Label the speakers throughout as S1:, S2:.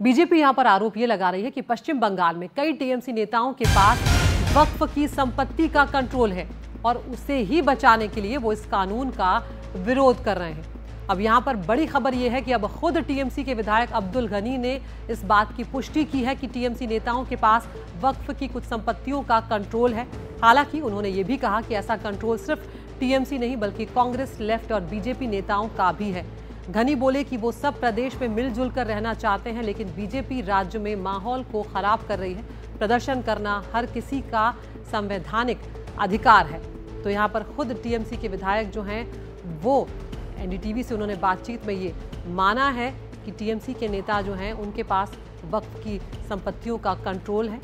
S1: BJP यहां पर आरोप ये लगा रही है कि पश्चिम बंगाल में कई टीएमसी नेताओं के पास वक्फ की संपत्ति का कंट्रोल है और उसे ही बचाने के लिए वो इस कानून का विरोध कर रहे हैं। अब यहां पर बड़ी खबर यह है कि अब खुद टीएमसी के विधायक अब्दुल गनी ने इस बात की पुष्टि की है कि टीएमसी नेताओं के पास वक्फ की कुछ संपत्तियों का कंट्रोल है। हालांकि उन्होंने ये भी कहा कि ऐसा कंट्रोल सिर्फ टीएमसी नहीं बल्कि कांग्रेस, लेफ्ट और बीजेपी नेताओं का भी है। घनी बोले कि वो सब प्रदेश में मिलजुल कर रहना चाहते हैं, लेकिन बीजेपी राज्य में माहौल को खराब कर रही है। प्रदर्शन करना हर किसी का संवैधानिक अधिकार है। तो यहाँ पर खुद टीएमसी के विधायक जो हैं वो एनडीटीवी से उन्होंने बातचीत में ये माना है कि टीएमसी के नेता जो हैं उनके पास वक्फ की संपत्तियों का कंट्रोल है।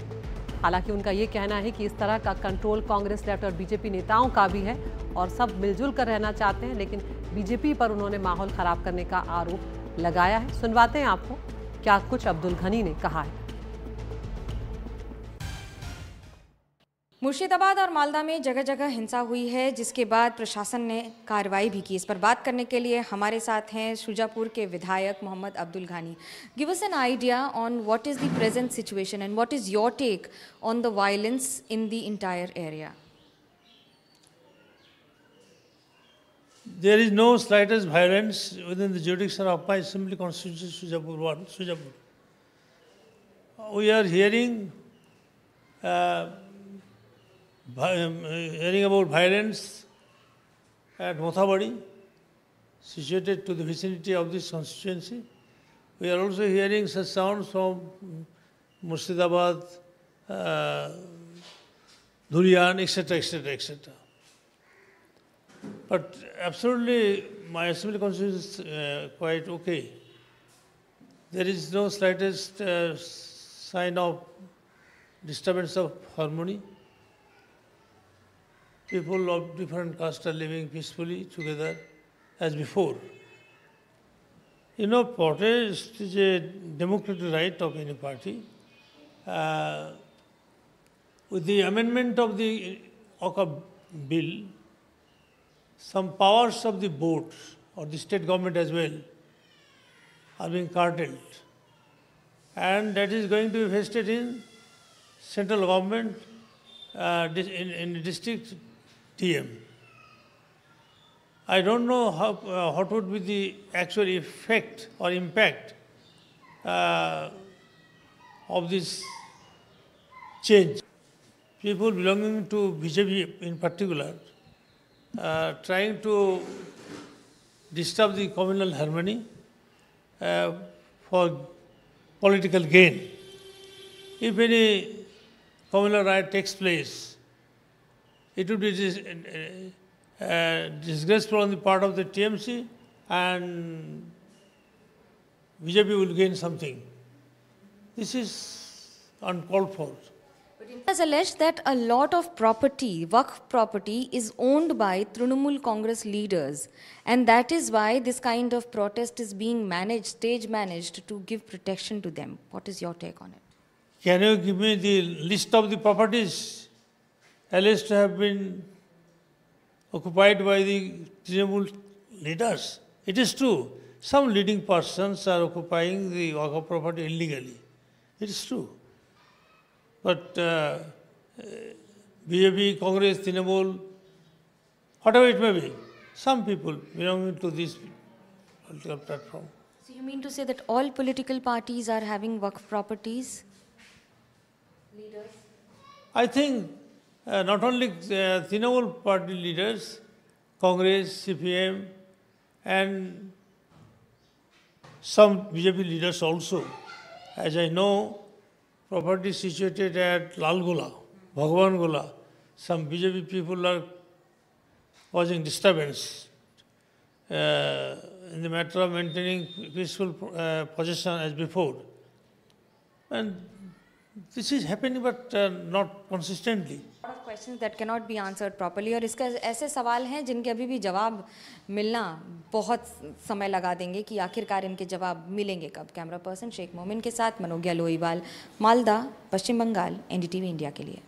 S1: हालांकि उनका ये कहना है कि इस तरह का कंट्रोल कांग्रेस, लेफ्ट और बीजेपी नेताओं का भी है और सब मिलजुल कर रहना चाहते हैं, लेकिन बीजेपी पर उन्होंने माहौल खराब करने का आरोप लगाया है। सुनवाते हैं आपको क्या कुछ अब्दुल गनी ने कहा है।
S2: मुर्शिदाबाद और मालदा में जगह जगह हिंसा हुई है, जिसके बाद प्रशासन ने कार्रवाई भी की। इस पर बात करने के लिए हमारे साथ हैं शुजापुर के विधायक Mohammad Abdul Gani. Give us an idea on what is the present situation and what is your take on the violence in the entire area.
S3: There is no slightest violence within the jurisdiction of my assembly constituency, Shujapur 1, Shujapur. We are hearing about violence at Mothabadi, situated to the vicinity of this constituency. We are also hearing such sounds from Murshidabad, Dhurian, etc., etc., etc. But absolutely, my assembly constituency is quite okay. There is no slightest sign of disturbance of harmony. People of different castes are living peacefully together as before. You know, protest is a democratic right of any party. With the amendment of the OCA bill, some powers of the board or the state government as well are being curtailed. And that is going to be vested in central government, in district TM. I don't know what would be the actual effect or impact of this change. People belonging to BJP in particular trying to disturb the communal harmony for political gain. If any communal riot takes place, it would be disgraceful on the part of the TMC and BJP will gain something. This is uncalled for.
S2: It has alleged that a lot of property, Waqf property, is owned by Trinamool Congress leaders, and that is why this kind of protest is being managed, stage managed, to give protection to them. What is your take on it?
S3: Can you give me the list of the properties alleged to have been occupied by the Trinamool leaders? It is true. Some leading persons are occupying the Waqf property illegally. It is true. But BJP, Congress, Trinamool, whatever it may be, some people belonging to this political platform.
S2: So you mean to say that all political parties are having Waqf properties? Leaders?
S3: I think not only Trinamool party leaders, Congress, CPM, and some BJP leaders also. As I know, property situated at Lalgola, Bhagwan Gola, some BJP people are causing disturbance in the matter of maintaining peaceful possession as before. And this is happening, but not consistently.
S2: A lot of questions that cannot be answered properly, और इसका ऐसे सवाल हैं जिनके अभी भी जवाब मिलना बहुत समय लगा देंगे कि आखिरकार इनके जवाब मिलेंगे कब। कैमरा पर्सन शेख मोमिन के साथ मनोज्ञा लोईवाल, मालदा, पश्चिम बंगाल, एनडीटीवी इंडिया के लिए।